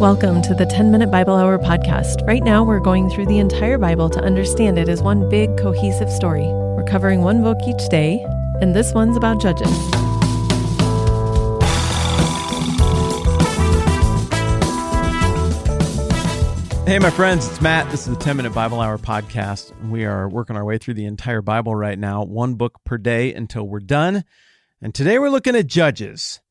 Welcome to the 10-Minute Bible Hour podcast. Right now, we're going through the entire Bible to understand it as one big, cohesive story. We're covering one book each day, and this one's about Judges. Hey, my friends, it's Matt. This is the 10-Minute Bible Hour podcast. We are working our way through the entire Bible right now, one book per day until we're done. And today we're looking at Judges.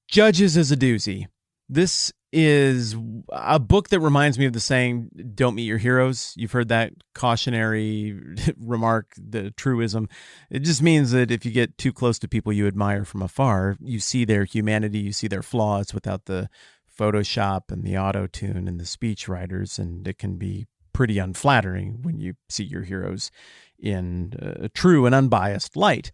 Judges is a doozy. This is a book that reminds me of the saying, don't meet your heroes. You've heard that cautionary remark, the truism. It just means that if you get too close to people you admire from afar, you see their humanity, you see their flaws without the Photoshop and the auto-tune and the speech writers, and it can be pretty unflattering when you see your heroes in a true and unbiased light.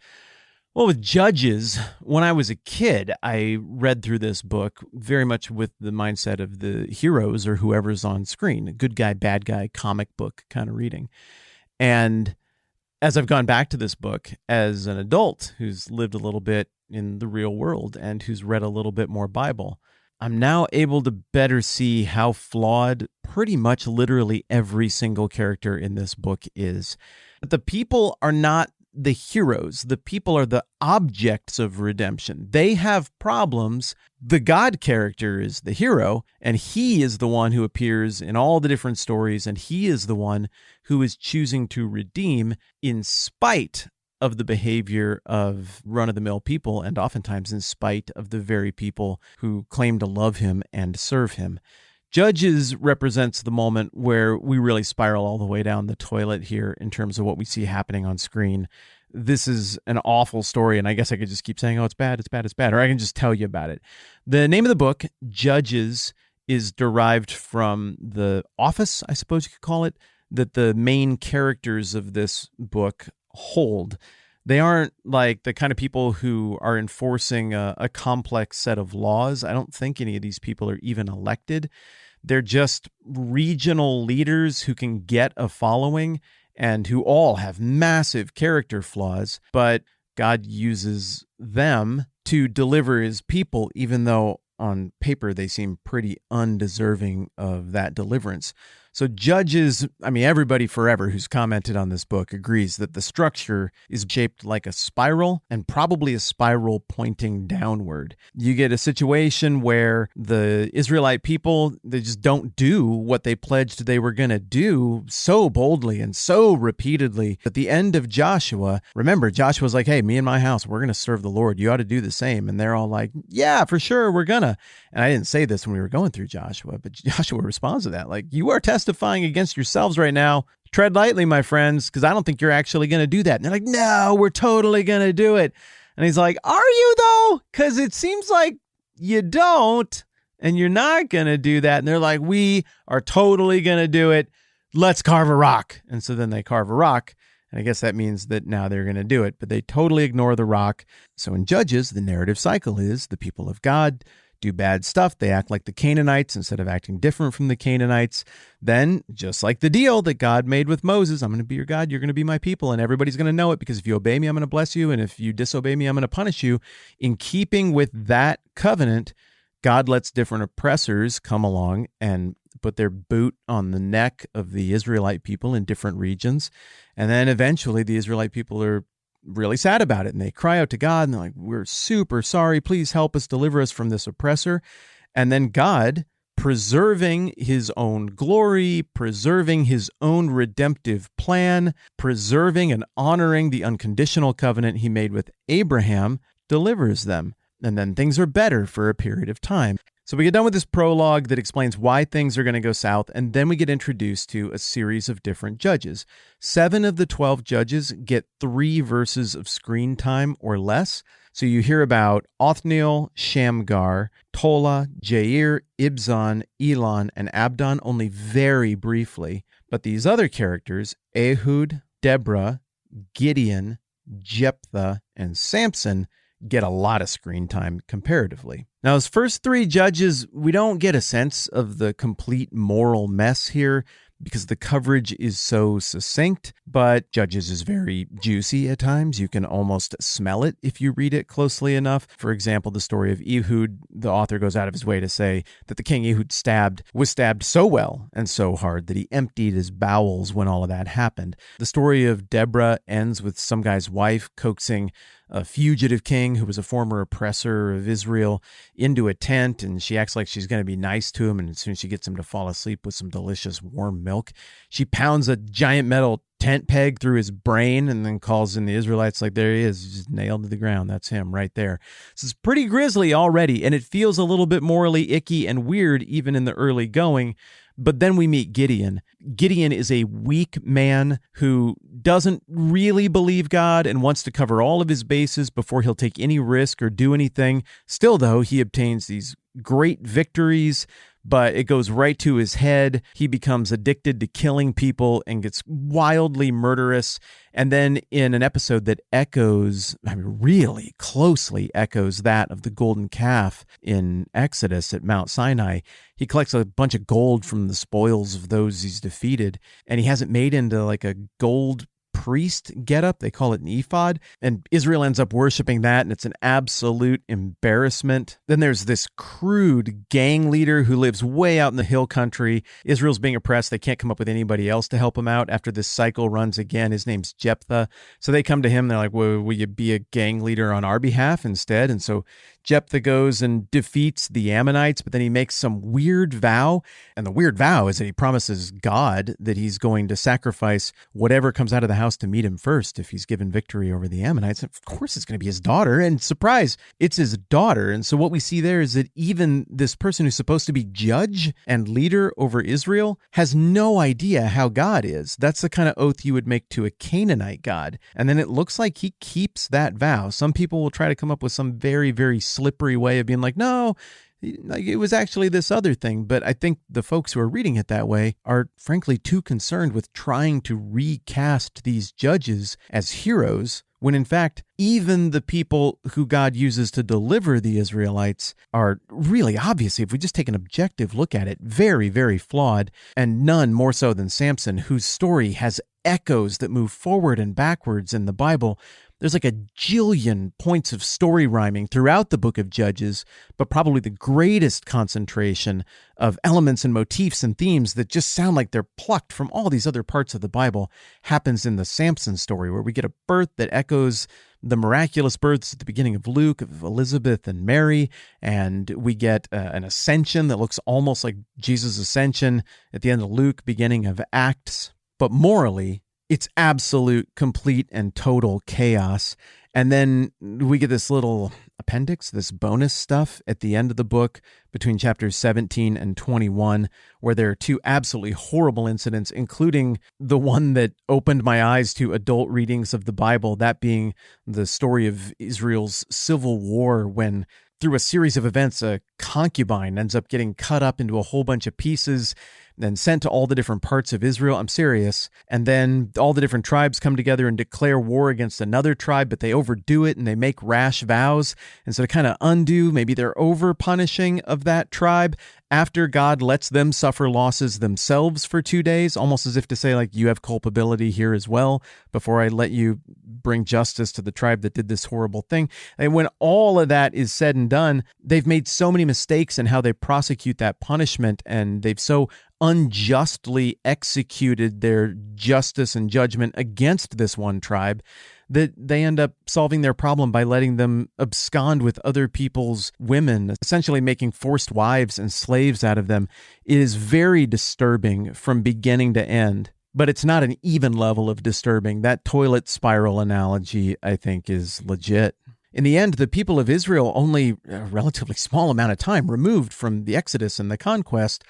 Well, with Judges, when I was a kid, I read through this book very much with the mindset of the heroes or whoever's on screen, a good guy, bad guy, comic book kind of reading. And as I've gone back to this book as an adult who's lived a little bit in the real world and who's read a little bit more Bible, I'm now able to better see how flawed pretty much literally every single character in this book is. But the people are not the heroes. The people are the objects of redemption. They have problems. The God character is the hero, and he is the one who appears in all the different stories, and he is the one who is choosing to redeem in spite of the behavior of run-of-the-mill people, and oftentimes in spite of the very people who claim to love him and serve him. Judges represents the moment where we really spiral all the way down the toilet here in terms of what we see happening on screen. This is an awful story, and I guess I could just keep saying, oh, it's bad, it's bad, it's bad, or I can just tell you about it. The name of the book, Judges, is derived from the office, I suppose you could call it, that the main characters of this book hold. They aren't like the kind of people who are enforcing a complex set of laws. I don't think any of these people are even elected. They're just regional leaders who can get a following and who all have massive character flaws, but God uses them to deliver his people, even though on paper they seem pretty undeserving of that deliverance. So Judges, everybody forever who's commented on this book agrees that the structure is shaped like a spiral, and probably a spiral pointing downward. You get a situation where the Israelite people, they just don't do what they pledged they were going to do so boldly and so repeatedly. At the end of Joshua, remember, Joshua's like, hey, me and my house, we're going to serve the Lord. You ought to do the same. And they're all like, yeah, for sure, we're going to. And I didn't say this when we were going through Joshua, but Joshua responds to that like, you are testifying against yourselves right now. Tread lightly, my friends, because I don't think you're actually going to do that. And they're like, no, we're totally going to do it. And he's like, are you though? Because it seems like you don't, and you're not going to do that. And they're like, we are totally going to do it. Let's carve a rock. And so then they carve a rock. And I guess that means that now they're going to do it, but they totally ignore the rock. So in Judges, the narrative cycle is the people of God do bad stuff. They act like the Canaanites instead of acting different from the Canaanites. Then, just like the deal that God made with Moses, I'm going to be your God, you're going to be my people, and everybody's going to know it, because if you obey me, I'm going to bless you, and if you disobey me, I'm going to punish you. In keeping with that covenant, God lets different oppressors come along and put their boot on the neck of the Israelite people in different regions. And then eventually the Israelite people are really sad about it, and they cry out to God, and they're like, we're super sorry, please help us, deliver us from this oppressor. And then God, preserving his own glory, preserving his own redemptive plan, preserving and honoring the unconditional covenant he made with Abraham, delivers them. And then things are better for a period of time. So we get done with this prologue that explains why things are going to go south, and then we get introduced to a series of different judges. 7 of the 12 judges get 3 verses of screen time or less. So you hear about Othniel, Shamgar, Tola, Jair, Ibzan, Elon, and Abdon only very briefly. But these other characters, Ehud, Deborah, Gideon, Jephthah, and Samson, get a lot of screen time comparatively. Now, those first 3 judges, we don't get a sense of the complete moral mess here. because the coverage is so succinct, but Judges is very juicy at times. You can almost smell it if you read it closely enough. For example, the story of Ehud, the author goes out of his way to say that the king Ehud was stabbed so well and so hard that he emptied his bowels when all of that happened. The story of Deborah ends with some guy's wife coaxing a fugitive king who was a former oppressor of Israel into a tent, and she acts like she's going to be nice to him, and as soon as she gets him to fall asleep with some delicious warm milk, she pounds a giant metal tent peg through his brain and then calls in the Israelites like, there he is, just nailed to the ground. That's him right there. So it's pretty grisly already, and it feels a little bit morally icky and weird even in the early going. But then we meet Gideon. Gideon is a weak man who doesn't really believe God and wants to cover all of his bases before he'll take any risk or do anything. Still, though, he obtains these great victories, but it goes right to his head. He becomes addicted to killing people and gets wildly murderous. And then in an episode that really closely echoes that of the golden calf in Exodus at Mount Sinai, he collects a bunch of gold from the spoils of those he's defeated, and he has it made into like a gold priest getup. They call it an ephod, and Israel ends up worshiping that, and it's an absolute embarrassment. Then there's this crude gang leader who lives way out in the hill country. Israel's being oppressed. They can't come up with anybody else to help him out. After this cycle runs again, his name's Jephthah. So they come to him. They're like, well, will you be a gang leader on our behalf instead? And so Jephthah goes and defeats the Ammonites, but then he makes some weird vow. And the weird vow is that he promises God that he's going to sacrifice whatever comes out of the house to meet him first if he's given victory over the Ammonites. Of course, it's going to be his daughter. And surprise, it's his daughter. And so what we see there is that even this person who's supposed to be judge and leader over Israel has no idea how God is. That's the kind of oath you would make to a Canaanite god. And then it looks like he keeps that vow. Some people will try to come up with some very, very slippery way of being like, no, like it was actually this other thing. But I think the folks who are reading it that way are frankly too concerned with trying to recast these judges as heroes, when in fact, even the people who God uses to deliver the Israelites are really, obviously, if we just take an objective look at it, very, very flawed, and none more so than Samson, whose story has echoes that move forward and backwards in the Bible. There's like a jillion points of story rhyming throughout the book of Judges, but probably the greatest concentration of elements and motifs and themes that just sound like they're plucked from all these other parts of the Bible happens in the Samson story, where we get a birth that echoes the miraculous births at the beginning of Luke, of Elizabeth and Mary, and we get an ascension that looks almost like Jesus' ascension at the end of Luke, beginning of Acts. But morally, it's absolute, complete, and total chaos. And then we get this little appendix, this bonus stuff at the end of the book between chapters 17 and 21, where there are two absolutely horrible incidents, including the one that opened my eyes to adult readings of the Bible, that being the story of Israel's civil war when, through a series of events, a concubine ends up getting cut up into a whole bunch of pieces and sent to all the different parts of Israel. I'm serious. And then all the different tribes come together and declare war against another tribe, but they overdo it and they make rash vows. And so to kind of undo maybe their over punishing of that tribe, after God lets them suffer losses themselves for 2 days, almost as if to say, like, you have culpability here as well, before I let you bring justice to the tribe that did this horrible thing. And when all of that is said and done, they've made so many mistakes in how they prosecute that punishment, and they've so unjustly executed their justice and judgment against this one tribe that they end up solving their problem by letting them abscond with other people's women, essentially making forced wives and slaves out of them. It is very disturbing from beginning to end, but it's not an even level of disturbing. That toilet spiral analogy, I think, is legit. In the end, the people of Israel, only a relatively small amount of time removed from the Exodus and the conquest,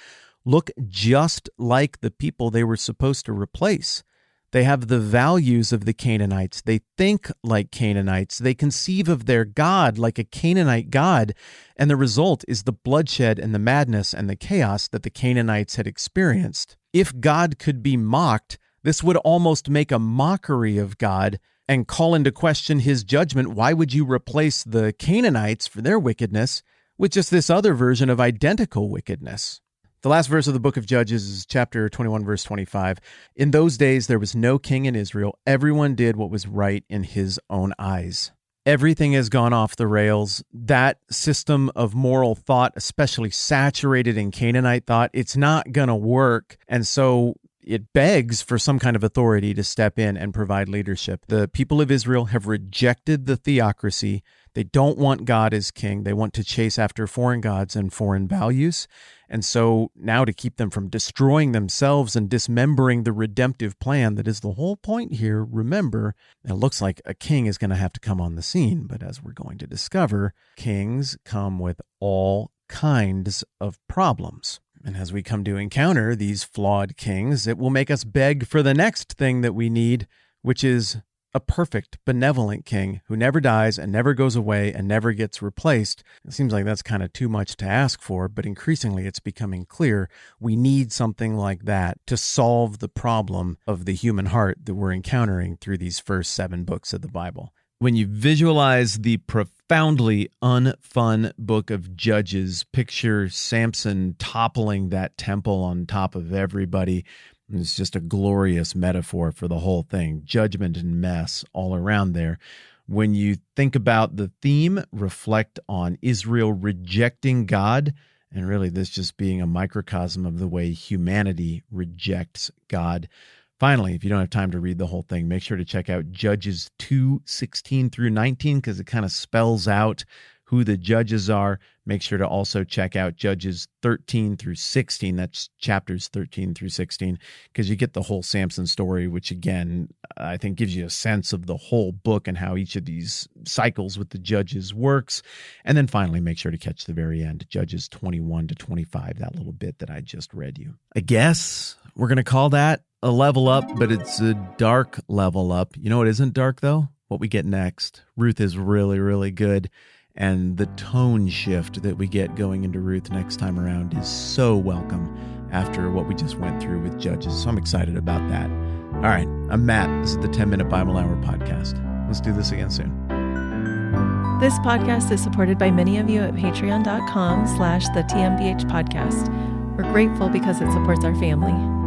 look just like the people they were supposed to replace. They have the values of the Canaanites. They think like Canaanites. They conceive of their God like a Canaanite God. And the result is the bloodshed and the madness and the chaos that the Canaanites had experienced. If God could be mocked, this would almost make a mockery of God and call into question his judgment. Why would you replace the Canaanites for their wickedness with just this other version of identical wickedness? The last verse of the book of Judges is chapter 21, verse 25. In those days, there was no king in Israel. Everyone did what was right in his own eyes. Everything has gone off the rails. That system of moral thought, especially saturated in Canaanite thought, it's not going to work. And so it begs for some kind of authority to step in and provide leadership. The people of Israel have rejected the theocracy. They don't want God as king. They want to chase after foreign gods and foreign values. And so now, to keep them from destroying themselves and dismembering the redemptive plan that is the whole point here, remember, it looks like a king is going to have to come on the scene. But as we're going to discover, kings come with all kinds of problems. And as we come to encounter these flawed kings, it will make us beg for the next thing that we need, which is a perfect, benevolent king who never dies and never goes away and never gets replaced. It seems like that's kind of too much to ask for, but increasingly it's becoming clear we need something like that to solve the problem of the human heart that we're encountering through these first 7 books of the Bible. When you visualize the profoundly unfun book of Judges, picture Samson toppling that temple on top of everybody. It's just a glorious metaphor for the whole thing. Judgment and mess all around there. When you think about the theme, reflect on Israel rejecting God, and really this just being a microcosm of the way humanity rejects God. Finally, if you don't have time to read the whole thing, make sure to check out Judges 2:16 through 19, because it kind of spells out who the judges are. Make sure to also check out Judges 13 through 16. That's chapters 13 through 16, because you get the whole Samson story, which again, I think gives you a sense of the whole book and how each of these cycles with the judges works. And then finally, make sure to catch the very end, Judges 21 to 25, that little bit that I just read you. I guess we're going to call that a level up, but it's a dark level up. You know what isn't dark, though? What we get next. Ruth is really, really good. And the tone shift that we get going into Ruth next time around is so welcome after what we just went through with Judges. So I'm excited about that. All right, I'm Matt. This is the 10-Minute Bible Hour podcast. Let's do this again soon. This podcast is supported by many of you at patreon.com/the TMBH podcast. We're grateful because it supports our family.